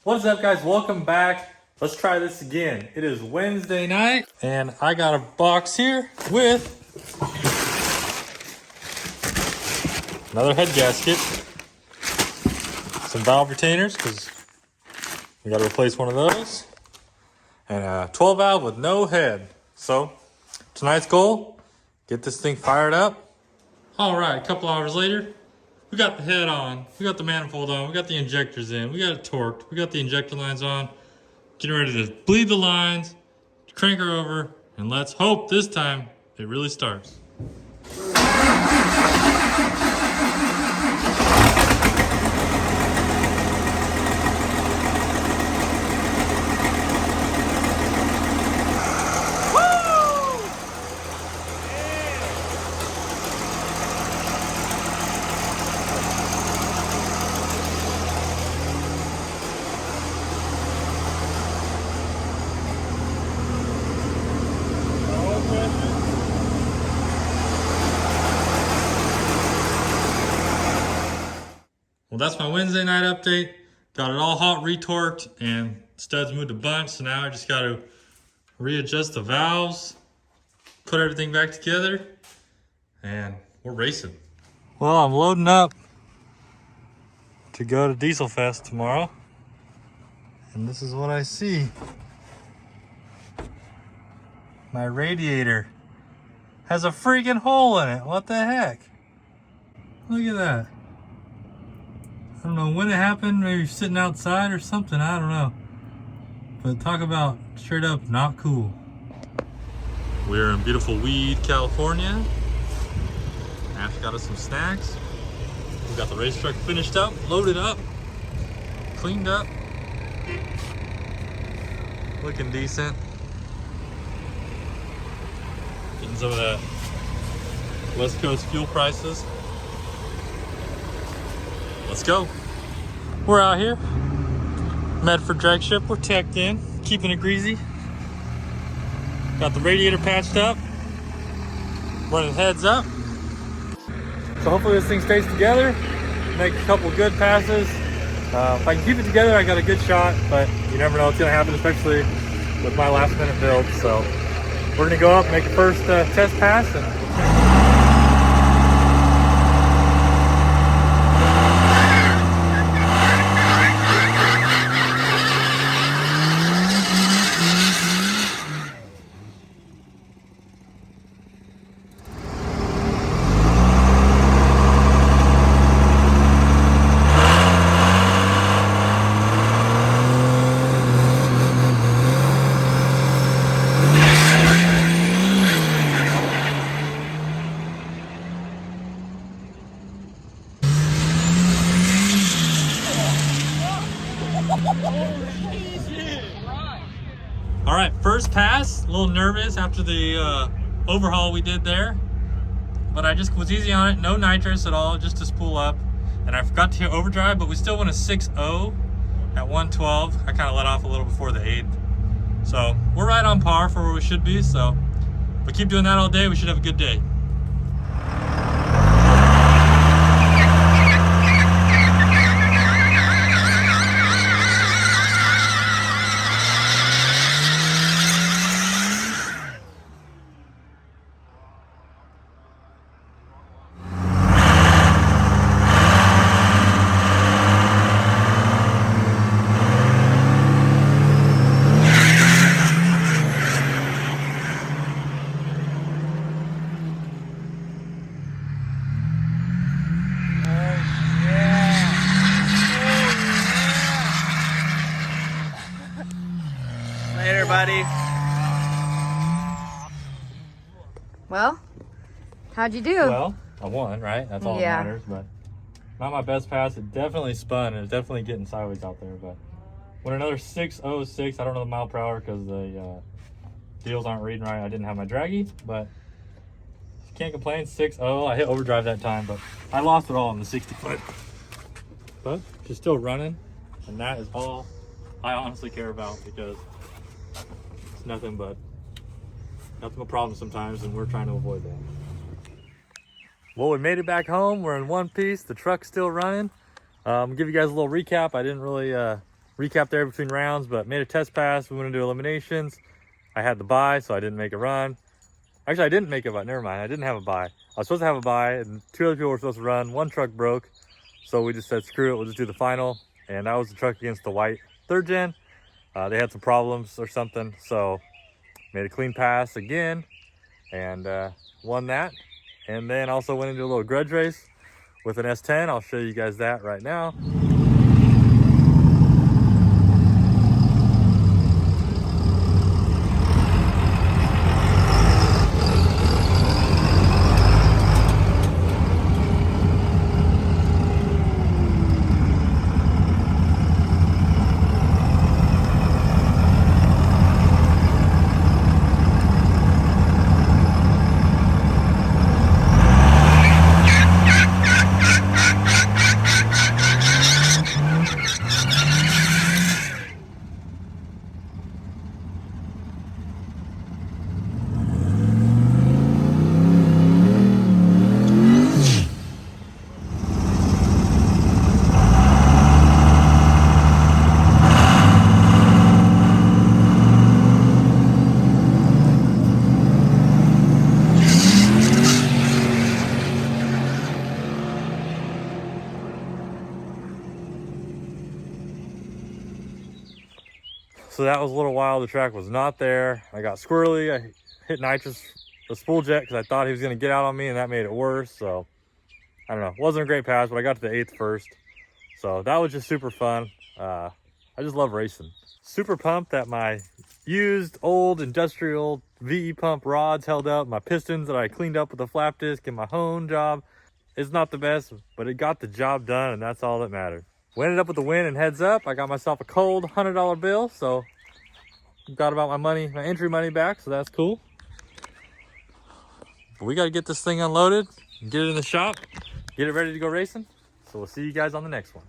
What's up, guys? Welcome back. Let's try this again. It is Wednesday night, and I got a box here with another head gasket, some valve retainers, because we got to replace one of those, and a 12 valve with no head. So tonight's goal, get this thing fired up. All right, a couple hours later, we got the head on, we got the manifold on, we got the injectors in, we got it torqued, we got the injector lines on, getting ready to bleed the lines, crank her over, and let's hope this time it really starts. Well, that's my Wednesday night update. Got it all hot, retorqued, and studs moved a bunch. So now I just got to readjust the valves, put everything back together, and we're racing. Well, I'm loading up to go to Dieselfest tomorrow, and this is what I see. My radiator has a freaking hole in it. What the heck? Look at that. I don't know when it happened, maybe sitting outside or something, I don't know. But talk about straight up not cool. We're in beautiful Weed, California. Ash got us some snacks. We got the race truck finished up, loaded up, cleaned up. Looking decent. Getting some of that West Coast fuel prices. Let's go. We're out here. Medford Dragstrip. We're teched in, keeping it greasy. Got the radiator patched up. Running heads up. So hopefully this thing stays together. Make a couple good passes. If I can keep it together, I got a good shot, but you never know what's gonna happen, especially with my last minute build. So we're gonna go up, make the first test pass, and all right, first pass. A little nervous after the overhaul we did there, but I just was easy on it. No nitrous at all, just to spool up. And I forgot to hit overdrive, but we still went a 6.0 at 112. I kind of let off a little before the 8th. So we're right on par for where we should be. So if we keep doing that all day, we should have a good day. Later, buddy. Well, how'd you do? Well, I won, right? That's all that matters, but not my best pass. It definitely spun. It was definitely getting sideways out there, but went another 6.06. I don't know the mile per hour because the deals aren't reading right. I didn't have my draggy, but can't complain. 6.0. I hit overdrive that time, but I lost it all in the 60 foot. But she's still running, and that is all I honestly care about, because it's nothing but problems sometimes, and we're trying to avoid that. Well, we made it back home. We're in one piece. The truck's still running. Give you guys a little recap. I didn't really recap there between rounds, but made a test pass. We went into eliminations. I had the bye, so I didn't make a run. Actually, I didn't make a bye. Never mind. I didn't have a bye. I was supposed to have a bye, and 2 other people were supposed to run. One truck broke, so we just said, screw it. We'll just do the final. And that was the truck against the white 3rd gen. They had some problems or something, so made a clean pass again and won that. And then also went into a little grudge race with an S10. I'll show you guys that right now. So that was a little while. The track was not there. I got squirrely. I hit nitrous, the spool jet, because I thought he was going to get out on me, and that made it worse. So I don't know. It wasn't a great pass, but I got to the 8th first. So that was just super fun. I just love racing. Super pumped that my used old industrial VE pump rods held up. My pistons that I cleaned up with a flap disc and my hone job. It's not the best, but it got the job done, and that's all that mattered. We ended up with the win, and heads up, I got myself a cold $100 bill, so got about my money, my entry money back, so that's cool. But we got to get this thing unloaded, get it in the shop, get it ready to go racing. So we'll see you guys on the next one.